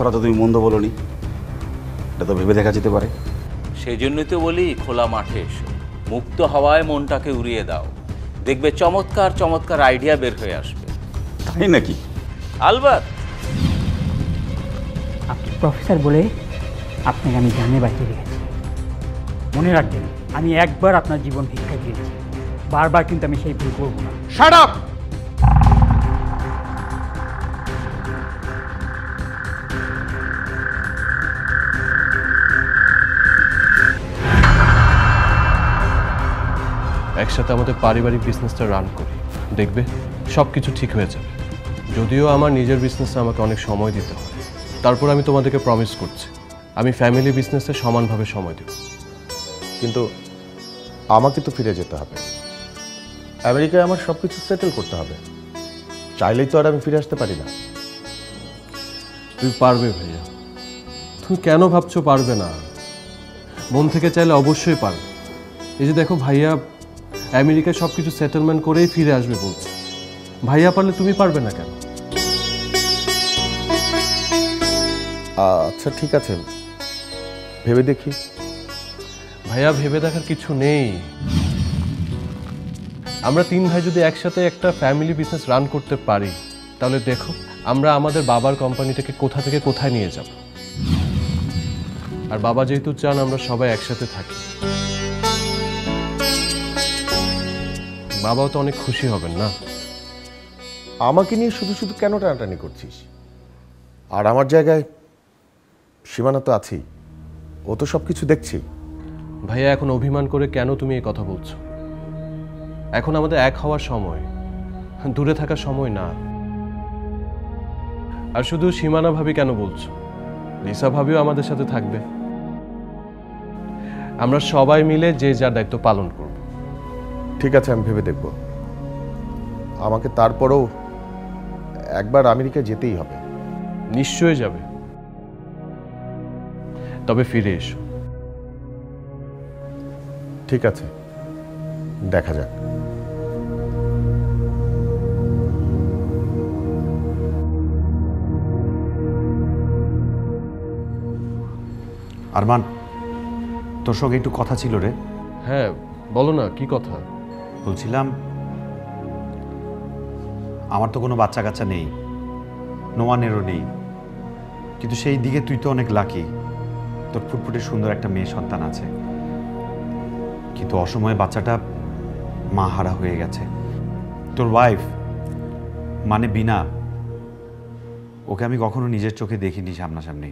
কথাটা তো তুমি মন্দ বলোনি, এটা তো ভেবে দেখা যেতে পারে। সেই জন্যই তো বলি খোলা মাঠে এসো, মুক্ত হাওয়ায় মনটাকে উড়িয়ে দাও, দেখবে চমৎকার চমৎকার আইডিয়া বের হয়ে আসবে। তাই নাকি? আলবাত। আপনি প্রফেসর বলে আপনাকে আমি জানে বাঁচিয়ে রেখেছি। মনে রাখবেন, আমি একবার আপনার জীবন ভিক্ষা দিয়েছি, বারবার কিন্তু আমি সেই ভুল করবো না। Shut up! একসাথে আমাদের পারিবারিক বিজনেসটা রান করি, দেখবে সব কিছু ঠিক হয়ে যাবে। যদিও আমার নিজের বিজনেসে আমাকে অনেক সময় দিতে হয়, তারপর আমি তোমাদেরকে প্রমিস করছি আমি ফ্যামিলি বিজনেসে সমানভাবে সময় দেব। কিন্তু আমাকে তো ফিরে যেতে হবে, আমেরিকায় আমার সব কিছু সেটেল করতে হবে। চাইলেই তো আর আমি ফিরে আসতে পারি না। তুমি পারবে ভাইয়া, তুমি কেন ভাবছো পারবে না? মন থেকে চাইলে অবশ্যই পারবে। এই যে দেখো, ভাইয়া আমেরিকায় সব কিছু সেটেলমেন্ট করেই ফিরে আসবে বলছে। ভাইয়া পারলে তুমি পারবে না কেন? আচ্ছা ঠিক আছে, ভেবে দেখি। ভাইয়া ভেবে দেখার কিছু নেই। আমরা তিন ভাই যদি একসাথে একটা ফ্যামিলি বিজনেস রান করতে পারি, তাহলে দেখো আমরা আমাদের বাবার কোম্পানিটাকে কোথা থেকে কোথায় নিয়ে যাব। আর বাবা যেহেতু চান আমরা সবাই একসাথে থাকি, বাবাও তো অনেক খুশি হবেন না? আমাকে নিয়ে শুধু শুধু কেন টানাটানি করছিস? আর আমার জায়গায় সীমানা তো আছেই, ও তো সব কিছু দেখছি। ভাইয়া এখন অভিমান করে কেন তুমি এই কথা বলছো? এখন আমাদের এক হওয়ার সময়, দূরে থাকার সময় না। আর শুধু সীমানা ভাবি কেন বলছো, লিসা ভাবিও আমাদের সাথে থাকবে। আমরা সবাই মিলে যে যার দায়িত্ব পালন করব। ঠিক আছে, আমি ভেবে দেখব। আমাকে তারপরেও একবার আমেরিকা যেতেই হবে। নিশ্চয়ই যাবে, তবে ফিরে এসো। ঠিক আছে, দেখা যাক। আরমান, তোর সঙ্গে একটু কথা ছিল রে। হ্যাঁ বলো না, কি কথা? বলছিলাম, আমার তো কোনো বাচ্চা কাচ্চা নেই, নোয়ানেরও নেই, কিন্তু সেই দিকে তুই তো অনেক লাকি, তোর ফুটফুটে সুন্দর একটা মেয়ে সন্তান আছে। কিন্তু অসময়ে বাচ্চাটা মা হারা হয়ে গেছে। তোর ওয়াইফ মানে বিনা, ওকে আমি কখনো নিজের চোখে দেখিনি সামনাসামনি,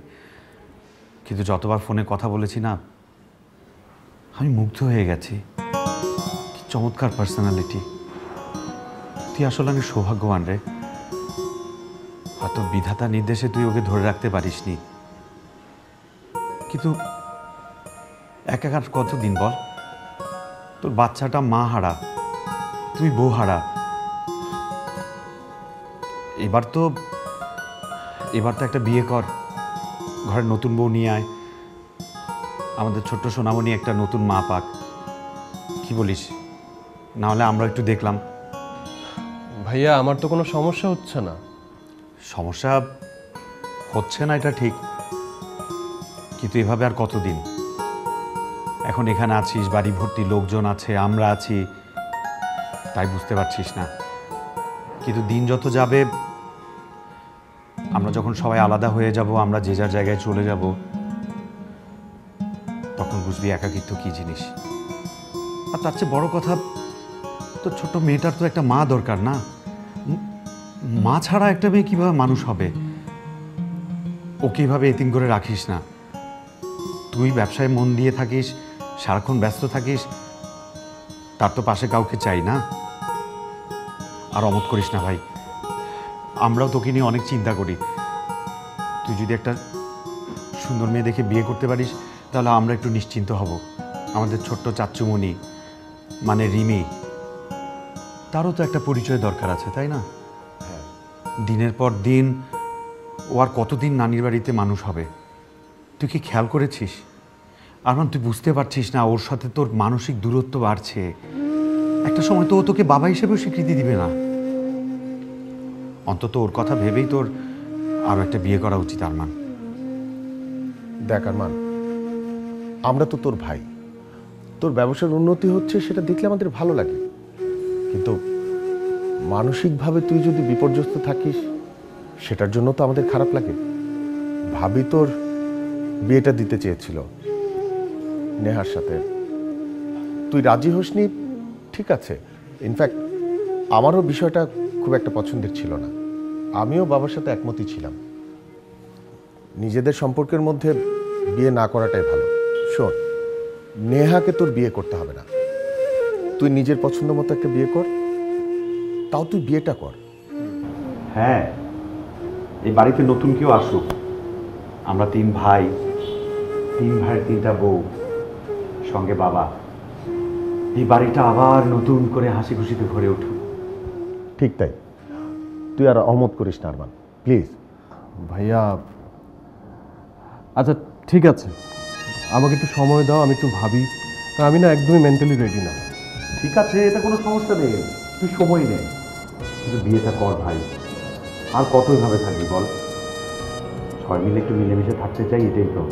কিন্তু যতবার ফোনে কথা বলেছি না, আমি মুগ্ধ হয়ে গেছি। কি চমৎকার পার্সোনালিটি! তুই আসলে অনেক সৌভাগ্যবান রে। হয়তো বিধাতা নির্দেশে তুই ওকে ধরে রাখতে পারিসনি, কিন্তু একাকার কতদিন বল? তোর বাচ্চাটা মা হারা, তুই বউ হারা। এবার তো একটা বিয়ে কর, ঘরে নতুন বউ নিয়ে আয়, আমাদের ছোট্ট সোনামণি একটা নতুন মা পাক। কি বলিস? না হলে আমরা একটু দেখলাম। ভাইয়া আমার তো কোনো সমস্যা হচ্ছে না। সমস্যা হচ্ছে না এটা ঠিক, কিন্তু এভাবে আর কতদিন? এখন এখানে আছিস, বাড়ি ভর্তি লোকজন আছে, আমরা আছি, তাই বুঝতে পারছিস না। কিন্তু দিন যত যাবে, আমরা যখন সবাই আলাদা হয়ে যাব, আমরা যে যার জায়গায় চলে যাব, তখন বুঝবি একাকিত্ব কি জিনিস। আর তার চেয়ে বড় কথা, তো ছোট্ট মেয়েটার তো একটা মা দরকার না? মা ছাড়া একটা মেয়ে কিভাবে মানুষ হবে? ওকে এইভাবে এতিম করে রাখিস না। তুই ব্যবসায় মন দিয়ে থাকিস, সারাক্ষণ ব্যস্ত থাকিস, তার তো পাশে কাউকে চাই না। আর অমত করিস না ভাই, আমরাও তোকে নিয়ে অনেক চিন্তা করি। তুই যদি একটা সুন্দর মেয়ে দেখে বিয়ে করতে পারিস, তাহলে আমরা একটু নিশ্চিন্ত হব। আমাদের ছোট্ট চাচ্চুমণি মানে রিমি, তারও তো একটা পরিচয় দরকার আছে, তাই না? দিনের পর দিন ও আর কতদিন নানির বাড়িতে মানুষ হবে? তুই কি খেয়াল করেছিস? আরমান, তুই বুঝতে পারছিস না ওর সাথে তোর মানসিক দূরত্ব বাড়ছে। একটা সময় তো ও তোকে বাবা হিসেবেও স্বীকৃতি দিবে না। অন্তত ওর কথা ভেবেই তোর আরও একটা বিয়ে করা উচিত আরমান। দেখ আরমান, আমরা তো তোর ভাই, তোর ব্যবসার উন্নতি হচ্ছে সেটা দেখলে আমাদের ভালো লাগে, কিন্তু মানসিকভাবে তুই যদি বিপর্যস্ত থাকিস সেটার জন্য তো আমাদের খারাপ লাগে। ভাবি তোর বিয়েটা দিতে চেয়েছিল নেহার সাথে, তুই রাজি হসনি, ঠিক আছে। ইনফ্যাক্ট আমারও বিষয়টা খুব একটা পছন্দের ছিল না, আমিও বাবার সাথে একমতই ছিলাম। নিজেদের সম্পর্কের মধ্যে বিয়ে না করাটাই ভালো। শোন, নেহাকে তোর বিয়ে করতে হবে না, তুই নিজের পছন্দ মতো একটা বিয়ে কর, তাও তুই বিয়েটা কর। হ্যাঁ, এই বাড়িতে নতুন কেউ আসুক, আমরা 3 ভাই, 3 ভাইয়ের 3টা বউ, সঙ্গে বাবা, এই বাড়িটা আবার নতুন করে হাসি খুশিতে ভরে উঠুক। ঠিক তাই, তুই আর অমত করিস না আরমান, প্লিজ। ভাইয়া আচ্ছা ঠিক আছে, আমাকে একটু সময় দাও, আমি একটু ভাবি। আমি না একদমই মেন্টালি রেডি না। ঠিক আছে, এটা কোনো সমস্যা নেই, তুই সময় নে, কিন্তু বিয়েটা কর ভাই। আর কত এভাবে থাকবি বল? সবাই মিলে একটু মিলেমিশে থাকতে চাই, এটাই তো।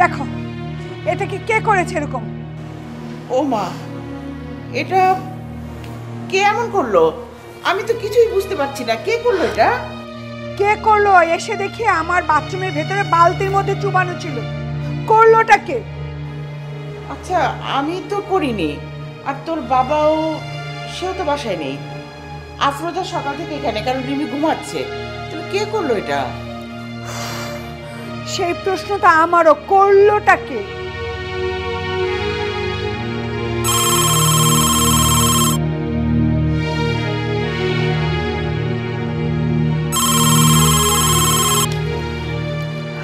দেখো এটাকে কে করেছে এরকম? ও মা, এটা কে এমন করলো? আমি তো কিছুই বুঝতে পারছি না, কে করলো এটা? কে করলো? এসে দেখি আমার বাথরুমের ভেতরে বালতির মধ্যে চুবানো ছিল। করলোটা কে? আচ্ছা, আমি তো করিনি, আর তোর বাবাও, সেও তো বাসায় নেই। আফরোজা সকাল থেকে এখানে, কারণ রিমি ঘুমাচ্ছে। তুমি কে করলো এটা? সেই প্রশ্নটা আমারও, করলোটা কে?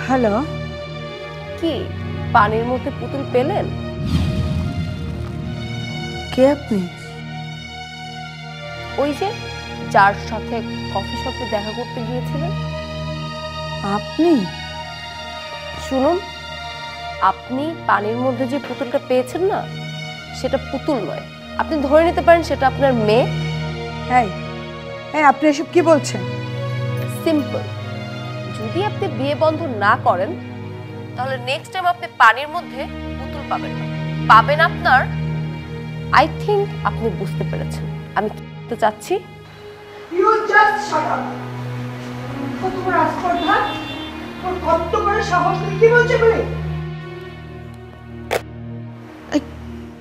হ্যালো, কি পানির মধ্যে পুতুল পেলেন? কে আপনি? ওই যে যার সাথে কফি শপে দেখা করতে গিয়েছিলেন। আপনি? শুনুন, আপনি পানির মধ্যে যে পুতুলটা পেয়েছেন না, সেটা পুতুল নয়। আপনি ধরে নিতে পারেন সেটা আপনার মেয়ে। হ্যাঁ হ্যাঁ, আপনি এসব কি বলছেন? সিম্পল, যদি আপনি বিয়ে বন্ধ না করেন তাহলে নেক্সট টাইম আপনি পানির মধ্যে পুতুল পাবেন না, পাবেন আপনার। আই থিংক আপনি বুঝতে পেরেছেন আমি কি বলতে চাচ্ছি। You just shut up. কত বড় আস্পর্ধা, ওর কত বড় সাহস, তুই কি বলছিস বলে?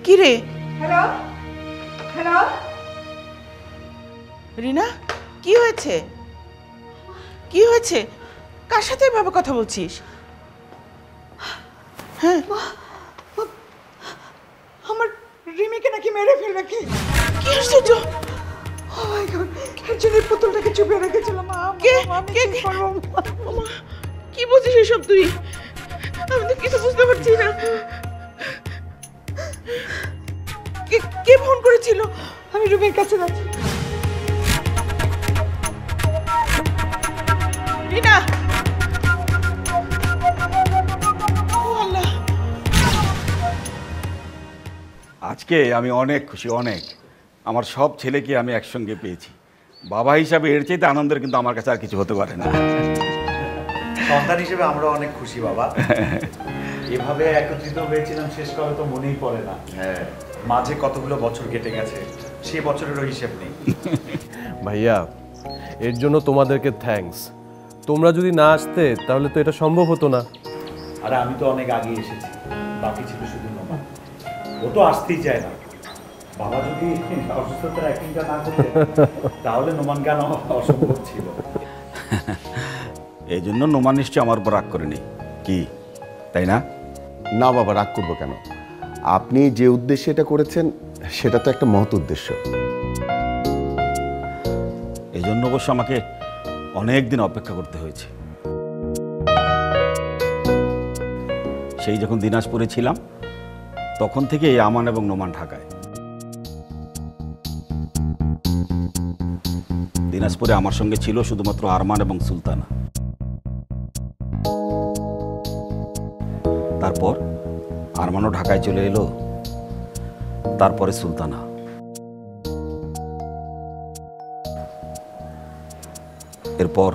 কি রে? হ্যালো হ্যালো, রিনা, কি হয়েছে? কি হয়েছে? কার সাথে এভাবে কথা বলছিস? হ্যাঁ, আমার রিমিকে নাকি মেরে ফেলবে। কি কি আশ্চর্য! ও মাই গড, এর জন্য পুতুলটাকে চুপিয়ে রেখেছিলাম। কে কি বলছিস এসব তুই? আমি তো কিছু বুঝতে পারছি না। কে ফোন করেছিল? আমি রুমের কাছে যাচ্ছি। রিনা, ও আল্লাহ, আজকে আমি অনেক খুশি, অনেক। আমার সব ছেলেকে আমি একসঙ্গে পেয়েছি। বাবা হিসাবে এর চাইতে আনন্দের কিন্তু আমার কাছে আর কিছু হতে পারে না। সন্তান হিসেবে আমরা অনেক খুশি বাবা। এভাবে একত্রিত হয়েছিলাম শেষ কবে তো মনেই পড়ে না। হ্যাঁ, মাঝে কতগুলো বছর কেটে গেছে, সে বছরেরও হিসেব নেই। ভাইয়া, এর জন্য তোমাদেরকে থ্যাঙ্কস। তোমরা যদি না আসতে তাহলে তো এটা সম্ভব হতো না। আরে আমি তো অনেক আগে এসেছি, বাকি ছিল শুধু নোমান। ও তো আসতেই চায় না। বাবা যদি অসুস্থতার অ্যাক্টিংটা না করতে তাহলে নোমান গান অসম্ভব ছিল। এই জন্য নোমান নিশ্চয় আমার উপর রাগ করে নেই, কি তাই না? না বাবা, রাগ করবো কেন? আপনি যে উদ্দেশ্যে এটা করেছেন সেটা তো একটা মহৎ উদ্দেশ্য। এই জন্য অবশ্য আমাকে অনেক দিন অপেক্ষা করতে হয়েছে। সেই যখন দিনাজপুরে ছিলাম তখন থেকে আমান এবং নোমান ঢাকায়। দিনাজপুরে আমার সঙ্গে ছিল শুধুমাত্র আরমান এবং সুলতানা। তারপর আরমানও ঢাকায় চলে এলো, তারপরে সুলতানা। এরপর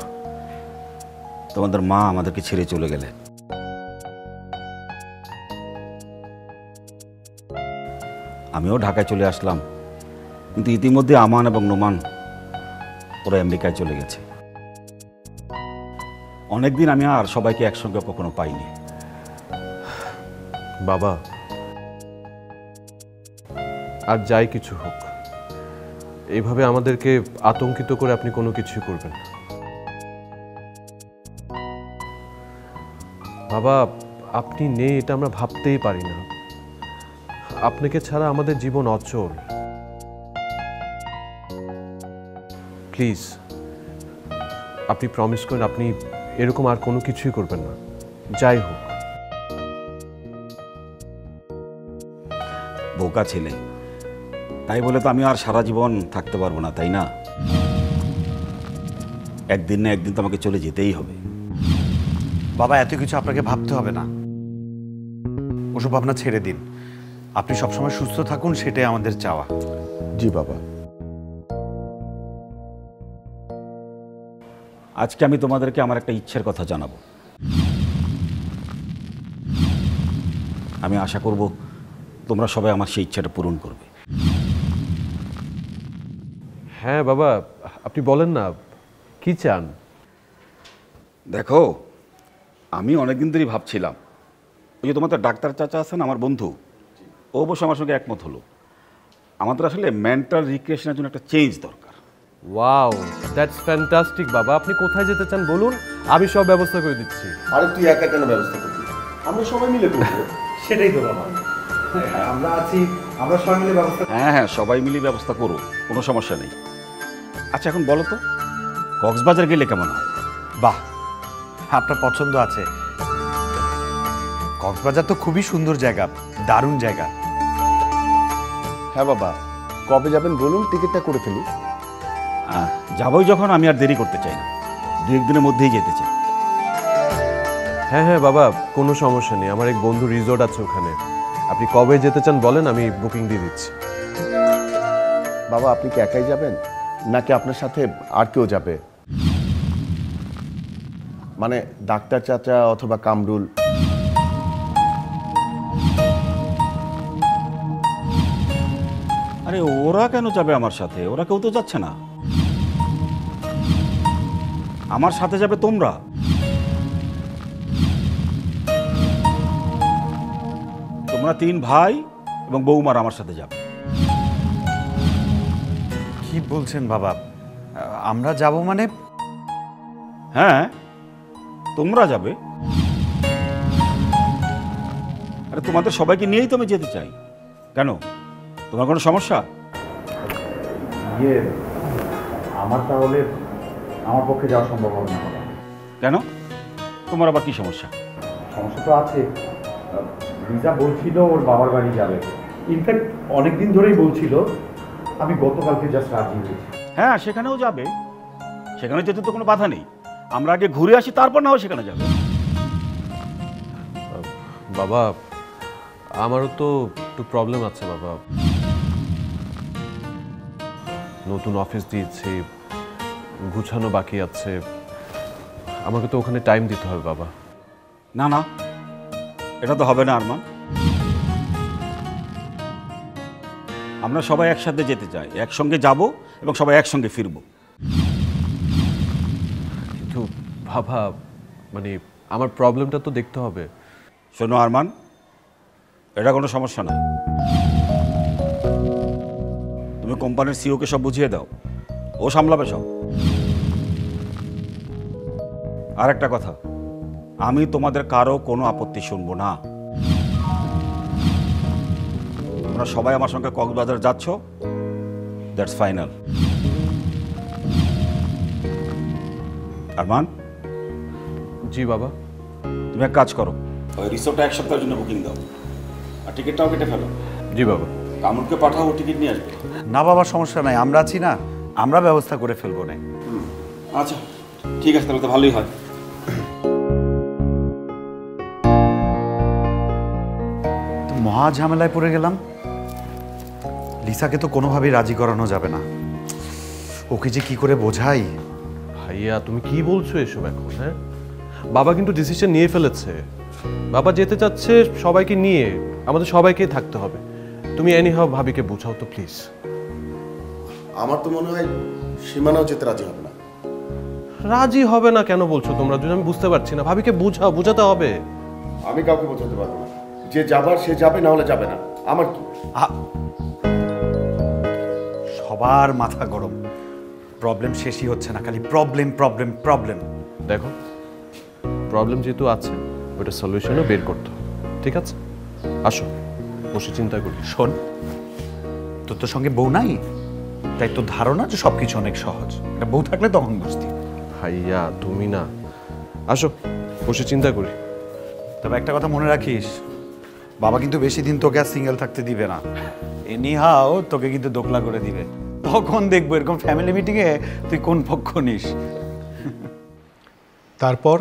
তোমাদের মা আমাদেরকে ছেড়ে চলে গেলে। আমিও ঢাকায় চলে আসলাম, কিন্তু ইতিমধ্যে আমান এবং নোমান ওরা আমেরিকায় চলে গেছে। অনেকদিন আমি আর সবাইকে একসঙ্গে কখনো পাইনি। বাবা, আর যাই কিছু হোক, এইভাবে আমাদেরকে আতঙ্কিত করে আপনি কোনো কিছু করবেন না। বাবা, আপনি নেই এটা আমরা ভাবতেই পারি না। আপনাকে ছাড়া আমাদের জীবন অচল। প্লিজ আপনি প্রমিস করেন আপনি এরকম আর কোনো কিছুই করবেন না, যাই হোক। বোকা ছেলে, তাই বলে তো আমি আর সারা জীবন থাকতে পারবো না, তাই না? একদিন না একদিন তো আমাকে চলে যেতেই হবে। বাবা, এত কিছু আপনাকে ভাবতে হবে না, ওসব ভাবনা ছেড়ে দিন। আপনি সবসময় সুস্থ থাকুন, সেটাই আমাদের চাওয়া। জি বাবা। আজকে আমি তোমাদেরকে আমার একটা ইচ্ছের কথা জানাবো। আমি আশা করব তোমরা সবাই আমার সেই ইচ্ছাটা পূরণ করবে। হ্যাঁ বাবা, আপনি বলেন না, কি চান? দেখো, আমি অনেকদিন ধরেই ভাবছিলাম, ওই যে তোমাদের ডাক্তার চাচা আছেন আমার বন্ধু, ও অবশ্য আমার সঙ্গে একমত হলো, আমাদের আসলে মেন্টাল রিক্রিয়েশনের জন্য একটা চেঞ্জ দরকার। ওয়াও, দ্যাটস ফ্যান্টাস্টিক বাবা। আপনি কোথায় যেতে চান বলুন, আমি সব ব্যবস্থা করে দিচ্ছি। আরে তুই একা কেন ব্যবস্থা করবি? আমরা সবাই মিলে করবো। সেটাই তো বাবা, আমরা আছি, আমরা সবাই মিলে ব্যবস্থা। হ্যাঁ হ্যাঁ, সবাই মিলে ব্যবস্থা করো, কোনো সমস্যা নেই। আচ্ছা, এখন বলো তো কক্সবাজার গেলে কেমন হয়? বাহ, আপনার পছন্দ আছে। কক্সবাজার তো খুবই সুন্দর জায়গা, দারুণ জায়গা। হ্যাঁ বাবা, কবে যাবেন বলুন, টিকিটটা করে ফেলি। যাবোই যখন, আমি আর দেরি করতে চাই না, 2-1 দিনের মধ্যেই যেতে চাই। হ্যাঁ হ্যাঁ বাবা, কোনো সমস্যা নেই, আমার এক বন্ধু রিসোর্ট আছে ওখানে। আপনি কবে যেতে চান বলেন, আমি বুকিং দিয়ে দিচ্ছি। বাবা, আপনি কি একাই যাবেন নাকি আপনার সাথে আর কেউ যাবে? মানে ডাক্তার চাচা অথবা কামরুল? আরে ওরা কেন যাবে আমার সাথে? ওরা কেউ তো যাচ্ছে না, আমার সাথে যাবে তোমরা। তোমরা 3 ভাই এবং বৌমার আমার সাথে যাবে। কি বলছেন বাবা? আমরা যাব মানে? হ্যাঁ, তোমরা যাবে। আরে তোমাদের সবাইকে নিয়েই তো আমি যেতে চাই। কেন, তোমার কোনো সমস্যা? আমার তাহলে আমার পক্ষে যাওয়া সম্ভব হবে না বাবা। কেন, তোমার আবার কি সমস্যা? সমস্যা তো আছে। রিজা বলছিল ওর বাবার বাড়ি যাবে, ইনফ্যাক্ট অনেকদিন ধরেই বলছিল। আমি গতকালকে জাস্ট রাজি হয়েছি। হ্যাঁ, সেখানেও যাবে, সেখানে যেতে তো কোনো বাধা নেই। আমরা আগে ঘুরে আসি, তারপর না হয় সেখানে যাবে। বাবা, আমারও তো একটু প্রবলেম আছে বাবা। নতুন অফিস দিয়েছি, গুছানো বাকি আছে, আমাকে তো ওখানে টাইম দিতে হবে বাবা। না না, এটা তো হবে না আরমান। আমরা সবাই একসাথে যেতে চাই, একসঙ্গে যাব এবং সবাই একসঙ্গে ফিরবো। কিন্তু বাবা, মানে আমার প্রবলেমটা তো দেখতে হবে। শোনো আরমান, এটা কোনো সমস্যা নয়। তুমি কোম্পানির সিওকে সব বুঝিয়ে দাও, ও সামলাবে সব। আর একটা কথা, আমি তোমাদের কারো কোনো আপত্তি শুনবো না। তোমরা সবাই আমার সঙ্গে কক্সবাজার যাচ্ছ, দ্যাটস ফাইনাল। আরমান। জি বাবা। তুমি এক কাজ করো, ওই রিসোর্টটা এক সপ্তাহের জন্য বুকিং দাও, আর টিকিটটাও কেটে ফেলো। জি বাবা। কামরুলকে পাঠাও, টিকিট নিয়ে আসবে। না বাবা, সমস্যা নাই, আমরা আছি না, আমরা ব্যবস্থা করে ফেলবো না। আচ্ছা ঠিক আছে, তাহলে তো ভালোই হয়। তো মহা ঝামেলায় পড়ে গেলাম। লিসাকে তো কোনোভাবেই রাজি করানো যাবে না, ওকে যে কি করে বোঝাই। ভাইয়া, তুমি কি বলছো এসব এখন? হ্যাঁ, বাবা কিন্তু ডিসিশন নিয়ে ফেলেছে। বাবা যেতে চাচ্ছে সবাইকে নিয়ে, আমাদের সবাইকেই থাকতে হবে। তুমি এনিহাও ভাবিকে বোঝাও তো প্লিজ। আমার তো মনে হয় সীমানাও যেতে রাজি হবে না। রাজি হবে না কেন বলছো তোমরা? যদি আমি বুঝতে পারছি না, ভাবিকে বোঝাও, বোঝাতে হবে। আমি কাউকে বোঝাতে পারবো না, যে যাবার সে যাবে, না হলে যাবে না। আমার কি? সবার মাথা গরম, প্রবলেম শেষই হচ্ছে না, খালি প্রবলেম প্রবলেম প্রবলেম। দেখো, প্রবলেম যেহেতু আছে, ওটা সলিউশনও বের করতে হবে, ঠিক আছে? আসো বসে চিন্তা করি। শোন, তোর তো সঙ্গে বউ নাই, তাই তোর ধারণা যে সবকিছু অনেক সহজ। এটা বউ থাকলে তখন বুঝতি। ভাইয়া তুমি না, আসো বসে চিন্তা করি। তবে একটা কথা মনে রাখিস, বাবা কিন্তু বেশি দিন তোকে আর সিঙ্গেল থাকতে দিবে না। এনিহাও তোকে কিন্তু দোকলা করে দিবে। তখন দেখবো এরকম ফ্যামিলি মিটিংয়ে তুই কোন পক্ষ নিস। তারপর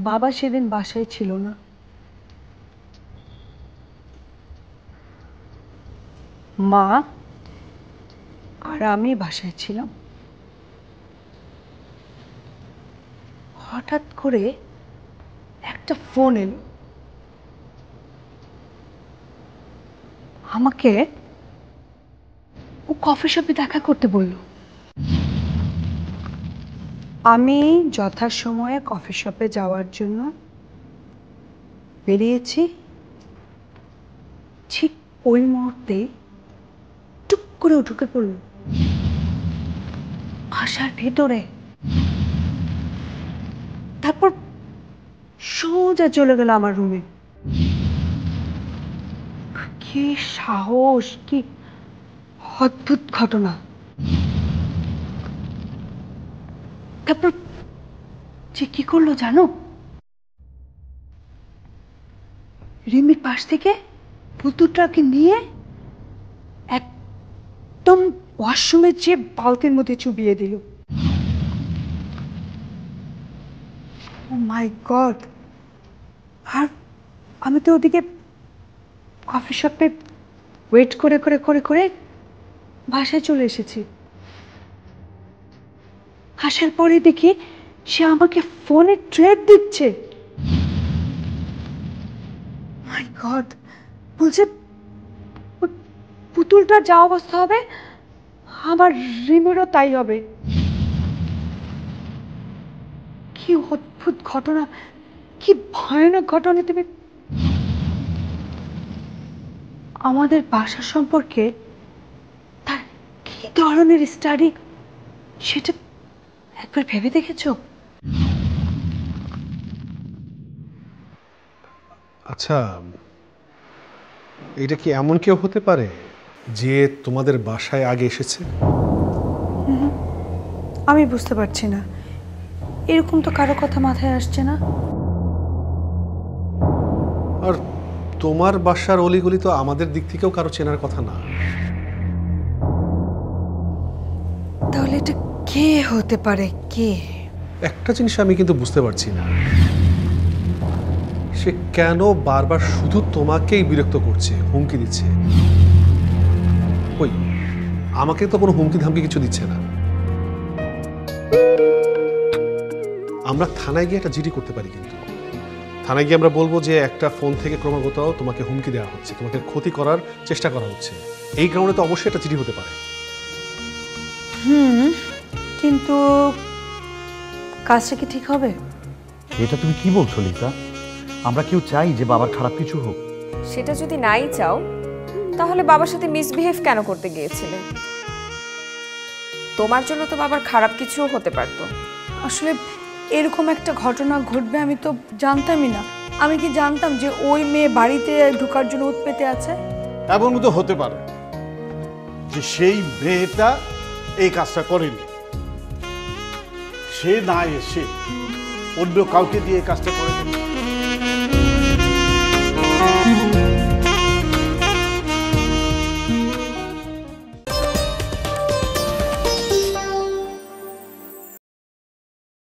বাবা সেদিন বাসায় ছিল না। মা আর আমি বাসায় ছিলাম। হঠাৎ করে একটা ফোন এলো, আমাকে ও কফি শপে দেখা করতে বলল। আমি যথাসময়ে কফি শপে যাওয়ার জন্য বেরিয়েছি। ঠিক ওই মুহূর্তে টুক করে ঢুকে পড়ল বাসার ভেতরে। তারপর সোজা চলে গেল আমার রুমে। কি সাহস, কি অদ্ভুত ঘটনা। তারপর যে কি করলো জানো? রিমির পাশ থেকে পুতুলটাকে নিয়ে একদম ওয়াশরুমের যে বালতির মধ্যে চুবিয়ে দিল। ও মাই গড! আর আমি তো ওদিকে কফি শপে ওয়েট করে করে করে করে বাসায় চলে এসেছি। আসার পরে দেখি সে আমাকে ফোনে ট্রেড দিচ্ছে। মাই গড! বলছে পুতুলটার যা অবস্থা হবে আমার রিমিরও তাই হবে। কি অদ্ভুত ঘটনা, কি ভয়ানক ঘটনা! তুমি আমাদের বাসা সম্পর্কে তার কি ধরনের স্টাডি সেটা একবার ভেবে দেখেছো? আচ্ছা, এটা কি এমন কেউ হতে পারে যে তোমাদের বাসায় আগে এসেছে? আমি বুঝতে পারছি না, এরকম তো কারো কথা মাথায় আসছে না। আর তোমার বাসার অলিগলি তো আমাদের দিক থেকেও কারো চেনার কথা না। তাহলে এটা কে হতে পারে? কে? একটা জিনিস আমি কিন্তু বুঝতে পারছি না, সে কেন বারবার শুধু তোমাকেই বিরক্ত করছে, হুমকি দিচ্ছে? ওই আমাকে তো কোনো হুমকি ধামকি কিছু দিচ্ছে না। আমরা থানায় গিয়ে একটা জিডি করতে পারি, কিন্তু থানায় গিয়ে আমরা বলবো যে একটা ফোন থেকে ক্রমাগত তোমাকে হুমকি দেওয়া হচ্ছে, তোমাকে ক্ষতি করার চেষ্টা করা হচ্ছে। এই কারণে তো অবশ্যই একটা জিডি হতে পারে। কিন্তু কাজটা কি ঠিক হবে? এটা তুমি কি বলছো লিসা? আমরা কেউ চাই যে বাবার খারাপ কিছু হোক? সেটা যদি নাই চাও তাহলে বাবার সাথে মিসবিহেভ কেন করতে গিয়েছিলে? তোমার জন্য তো বাবার খারাপ কিছুও হতে পারতো। আসলে এরকম একটা ঘটনা ঘটবে আমি তো জানতামই না। আমি কি জানতাম যে ওই মেয়ে বাড়িতে ঢোকার জন্য উৎপেতে আছে? এমন তো হতে পারে যে সেই মেয়েটা এই কাজটা করেনি, সে না এসে অন্য কাউকে দিয়ে এই কাজটা করে দেবে।